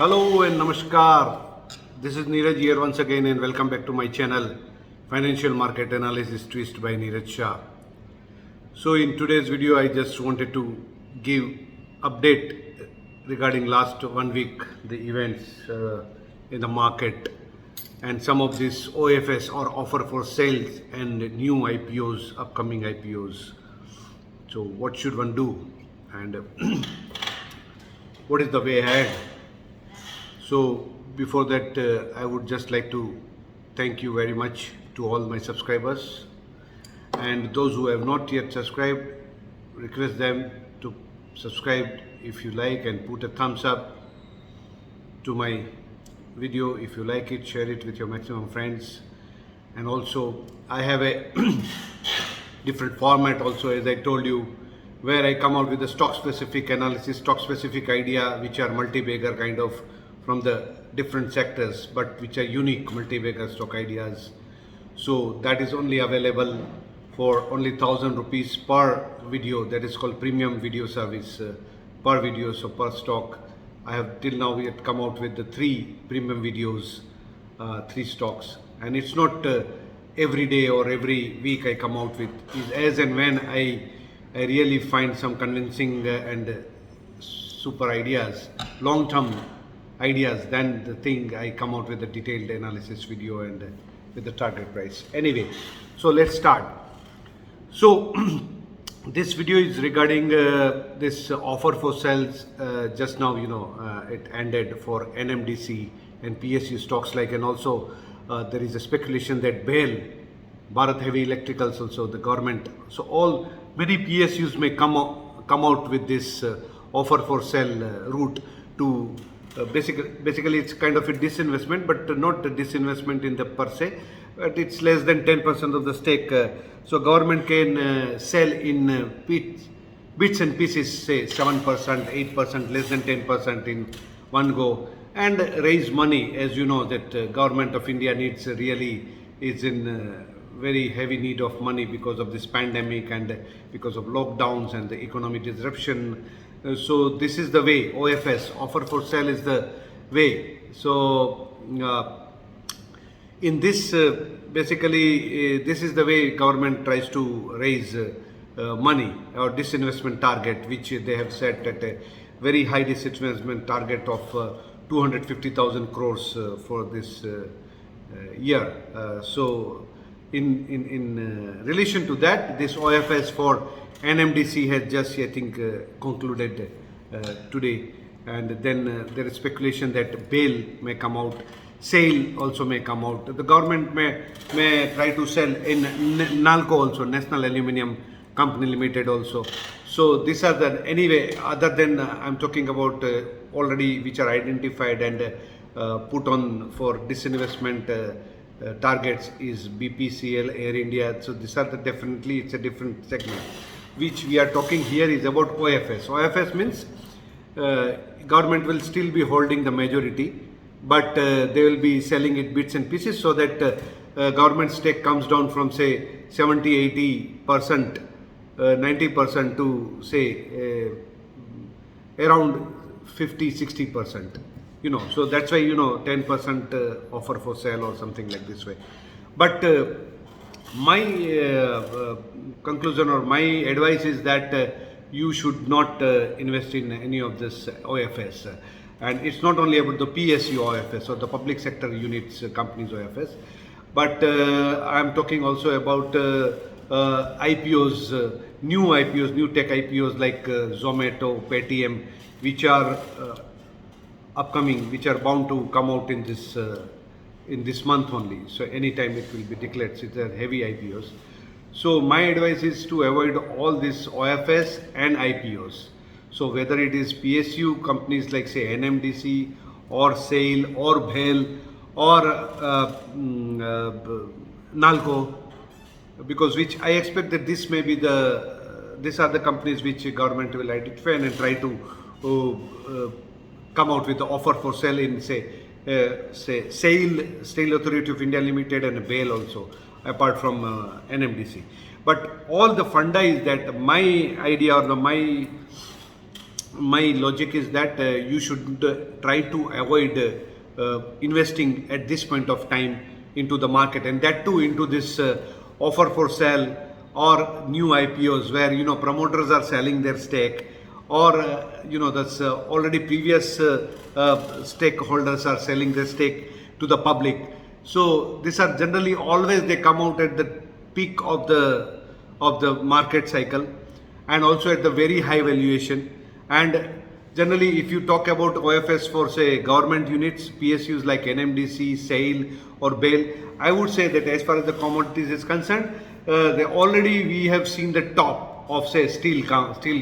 Hello and namaskar. This is Neeraj here once again and welcome back to my channel Financial Market Analysis Twist by Neeraj Shah. So in today's video I just wanted to give update regarding last 1 week the events in the market and some of these OFS or offer for sales and new IPOs, upcoming IPOs. So what should one do and what is the way ahead? So before that, I would just like to thank you very much to all my subscribers, and those who have not yet subscribed, request them to subscribe if you like and put a thumbs up to my video. If you like it, share it with your maximum friends. And also I have a different format also, as I told you, where I come out with a stock specific analysis, stock specific idea, which are multi-bagger kind of from the different sectors, but which are unique multi-bagger stock ideas. So that is only available for only 1,000 rupees per video. That is called premium video service per video. So per stock, I have till now yet come out with the 3 premium videos, 3 stocks, and it's not every day or every week I come out with. Is as and when I really find some convincing and super ideas, long-term ideas, then the thing I come out with a detailed analysis video and with the target price. Anyway, so let's start. So this video is regarding this offer for sales. Just now, it ended for NMDC and PSU stocks like, and also there is a speculation that BHEL, Bharat Heavy Electricals, also the government. So many PSUs may come out with this offer for sale route to basically it's kind of a disinvestment, but not a disinvestment in the per se, but it's less than 10% of the stake. So government can sell in bits and pieces, say 7%, 8%, less than 10% in one go, and raise money. As you know that government of India is in very heavy need of money because of this pandemic and because of lockdowns and the economic disruption. So this is the way, OFS, offer for sale, is the way. So in this basically this is the way government tries to raise money or disinvestment target, which they have set at a very high disinvestment target of 250,000 crores for this year. So in relation to that, this OFS for NMDC has just, I think, concluded today, and then there is speculation that BHEL may come out, SAIL also may come out. The government may try to sell in NALCO also, National Aluminium Company Limited also. So these are the, anyway, other than I'm talking about already which are identified and put on for disinvestment targets is BPCL, Air India. So these are the definitely, it's a different segment. Which we are talking here is about OFS. OFS means government will still be holding the majority, but they will be selling it bits and pieces, so that government stake comes down from say 70-80%, 90% to say around 50-60%. So that's why 10% offer for sale or something like this way. But my conclusion or my advice is that you should not invest in any of this OFS. And it's not only about the PSU OFS or the public sector units companies OFS, but I'm talking also about IPOs, new tech IPOs like Zomato, Paytm, which are upcoming, which are bound to come out in this month only. So anytime it will be declared. So they're heavy IPOs. So my advice is to avoid all this OFS and IPOs. So whether it is PSU companies like say NMDC or SAIL or BHEL or NALCO, because which I expect that this may be these are the companies which government will identify and try to come out with the offer for sale in say SAIL, Steel Authority of India Limited, and BHEL also, apart from NMDC. But all the funda is that my idea or my my logic is that you should try to avoid investing at this point of time into the market, and that too into this offer for sale or new IPOs where promoters are selling their stake, or that's already previous stakeholders are selling their stake to the public. So these are generally always, they come out at the peak of the market cycle, and also at the very high valuation. And generally, if you talk about OFS for say government units, PSUs like NMDC, SAIL or BAIL, I would say that as far as the commodities is concerned, we have seen the top of say steel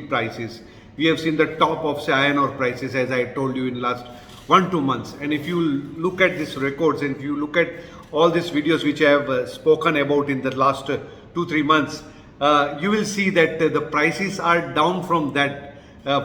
prices. We have seen the top of say iron ore prices, as I told you in last 1-2 months. And if you look at these records, and if you look at all these videos which I have spoken about in the last 2-3 months, you will see that the prices are down from that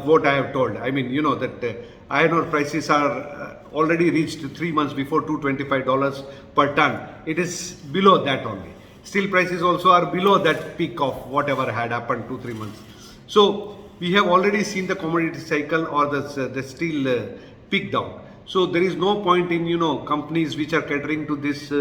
what I have told. I mean, that iron ore prices are already reached 3 months before $225 per ton. It is below that only. Steel prices also are below that peak of whatever had happened 2-3 months. So we have already seen the commodity cycle or the steel peak down. So there is no point in companies which are catering to this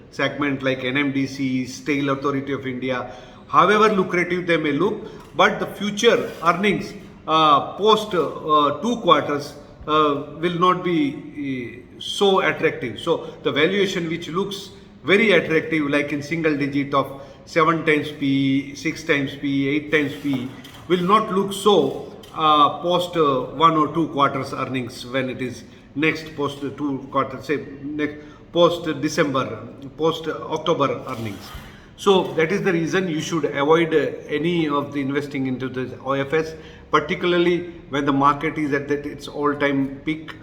segment like NMDC, Steel Authority of India, however lucrative they may look, but the future earnings post 2 quarters will not be so attractive. So the valuation which looks very attractive, like in single digit of 7 times P, 6 times P, 8 times P, will not look so post 1 or 2 quarters earnings when it is next post 2 quarters, say next post December, post October earnings. So that is the reason you should avoid any of the investing into the OFS, particularly when the market is at its all-time peak.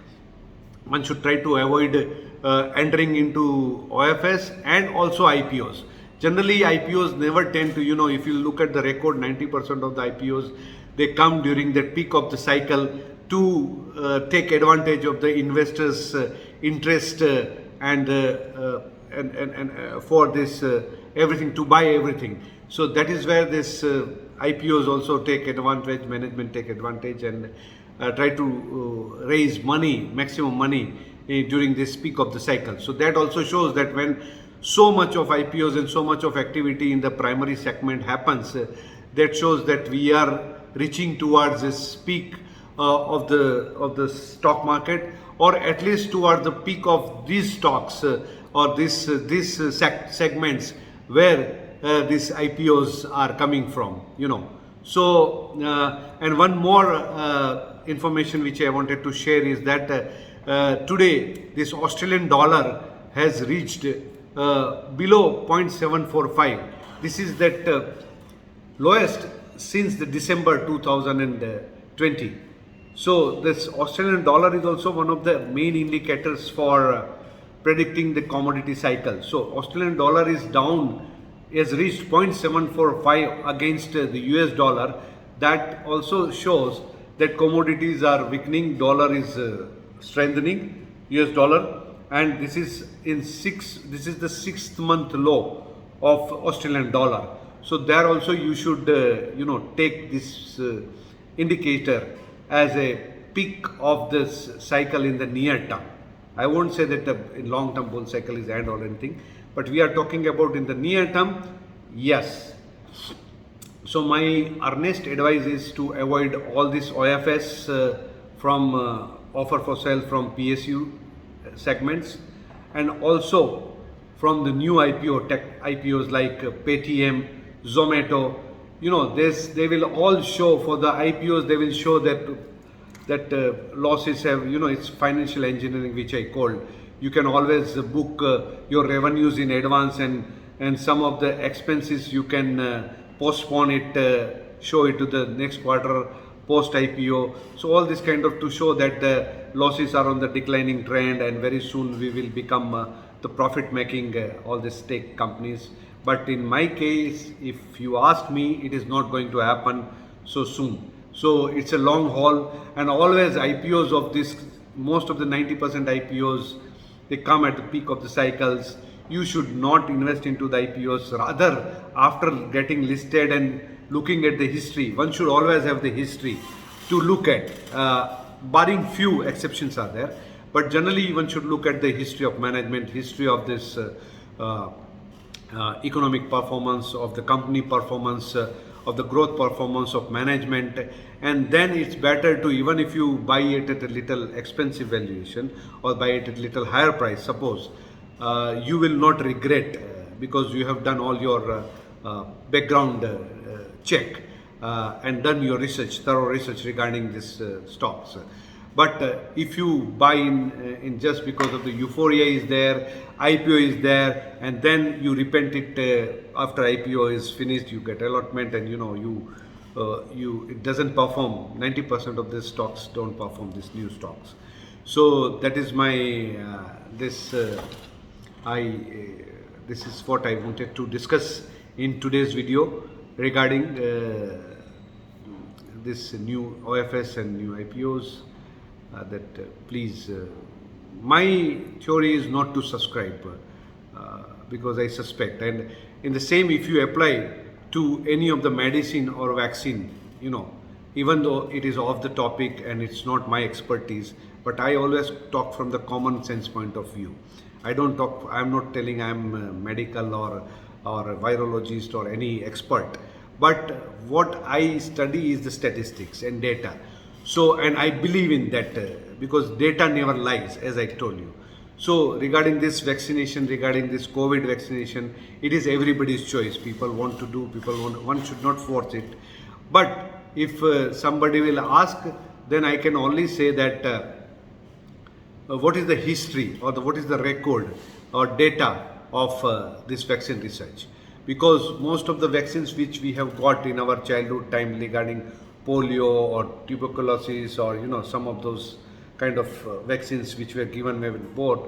One should try to avoid entering into OFS and also IPOs. Generally, IPOs never tend to, if you look at the record, 90% of the IPOs, they come during the peak of the cycle to take advantage of the investors' interest and for this everything, to buy everything. So that is where this IPOs also take advantage, management take advantage, and try to raise money, maximum money during this peak of the cycle. So that also shows that when so much of IPOs and so much of activity in the primary segment happens, that shows that we are reaching towards this peak of the stock market, or at least towards the peak of these stocks or these segments where these IPOs are coming from, So, and one more information which I wanted to share is that today this Australian dollar has reached below 0.745. This is that lowest since the December 2020. So this Australian dollar is also one of the main indicators for predicting the commodity cycle. So Australian dollar is down, has reached 0.745 against the US dollar. That also shows that commodities are weakening, dollar is strengthening, US dollar, and this is the 6th month low of Australian dollar. So there also you should take this indicator as a peak of this cycle in the near term. I won't say that the long-term bull cycle is end or anything, but we are talking about in the near term, yes. So my earnest advice is to avoid all this OFS from offer for sale from PSU segments, and also from the new IPOs like Paytm, Zomato. They will all show, for the IPOs, they will show that losses have, it's financial engineering, which I called. You can always book your revenues in advance, and some of the expenses you can postpone it, show it to the next quarter post IPO. So all this kind of to show that the losses are on the declining trend, and very soon we will become the profit making all these tech companies. But in my case, if you ask me, it is not going to happen so soon. So it's a long haul, and always IPOs of this, most of the 90% IPOs, they come at the peak of the cycles. You should not invest into the IPOs. Rather, after getting listed and looking at the history, one should always have the history to look at, barring few exceptions are there, but generally one should look at the history of management, history of this economic performance, of the company performance, of the growth performance of management, and then it's better to, even if you buy it at a little expensive valuation or buy it at a little higher price, suppose, you will not regret because you have done all your background check and done your research, thorough research regarding this stocks. But if you buy in just because of the euphoria is there, IPO is there, and then you repent it after IPO is finished, you get allotment, and it doesn't perform. 90% of these stocks don't perform, these new stocks. So that is my this is what I wanted to discuss in today's video regarding this new OFS and new IPOs. Please, my theory is not to subscribe because I suspect, and in the same, if you apply to any of the medicine or vaccine, even though it is off the topic and it's not my expertise, but I always talk from the common sense point of view. I'm not telling I'm a medical or a virologist or any expert, but what I study is the statistics and data. So, and I believe in that because data never lies, as I told you. So, regarding this vaccination, regarding this COVID vaccination, it is everybody's choice. People want to do, one should not force it. But if somebody will ask, then I can only say that what is the history or what is the record or data of this vaccine research? Because most of the vaccines which we have got in our childhood time regarding polio or tuberculosis or some of those kind of vaccines which were given when we were born,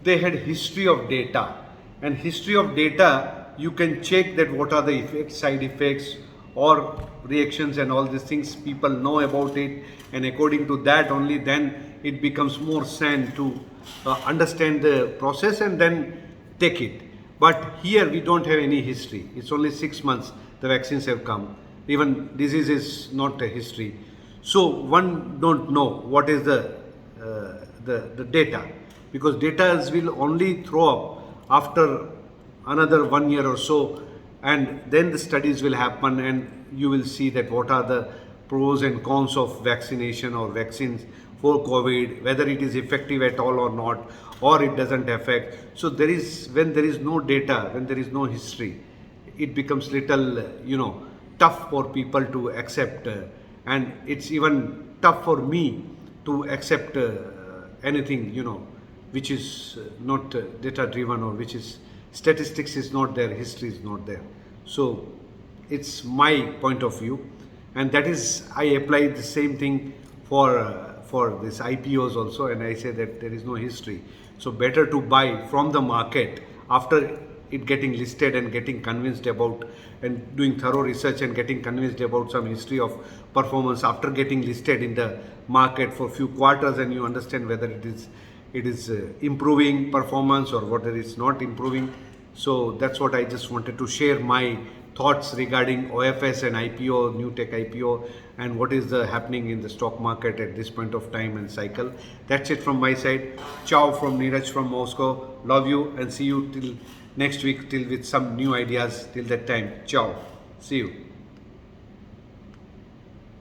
they had history of data, and history of data you can check that what are the effects, side effects or reactions and all these things, people know about it, and according to that only then it becomes more sane to understand the process and then take it. But here we don't have any history. It's only 6 months the vaccines have come. Even disease is not a history. So one don't know what is the data, because data will only throw up after another 1 year or so, and then the studies will happen and you will see that what are the pros and cons of vaccination or vaccines for COVID, whether it is effective at all or not, or it doesn't affect. So when there is no data, when there is no history, it becomes little, tough for people to accept, and it's even tough for me to accept anything, which is not data driven, or which is statistics is not there, history is not there. So it's my point of view, and that is I apply the same thing for this IPOs also, and I say that there is no history. So better to buy from the market after it getting listed and getting convinced about, and doing thorough research and getting convinced about some history of performance after getting listed in the market for few quarters, and you understand whether it is improving performance or whether it's not improving. So that's what I just wanted to share my thoughts regarding OFS and IPO, new tech IPO, and what is happening in the stock market at this point of time and cycle. That's it from my side. Ciao from Neeraj from Moscow. Love you, and see you till next week, till with some new ideas. Till that time, ciao. See you.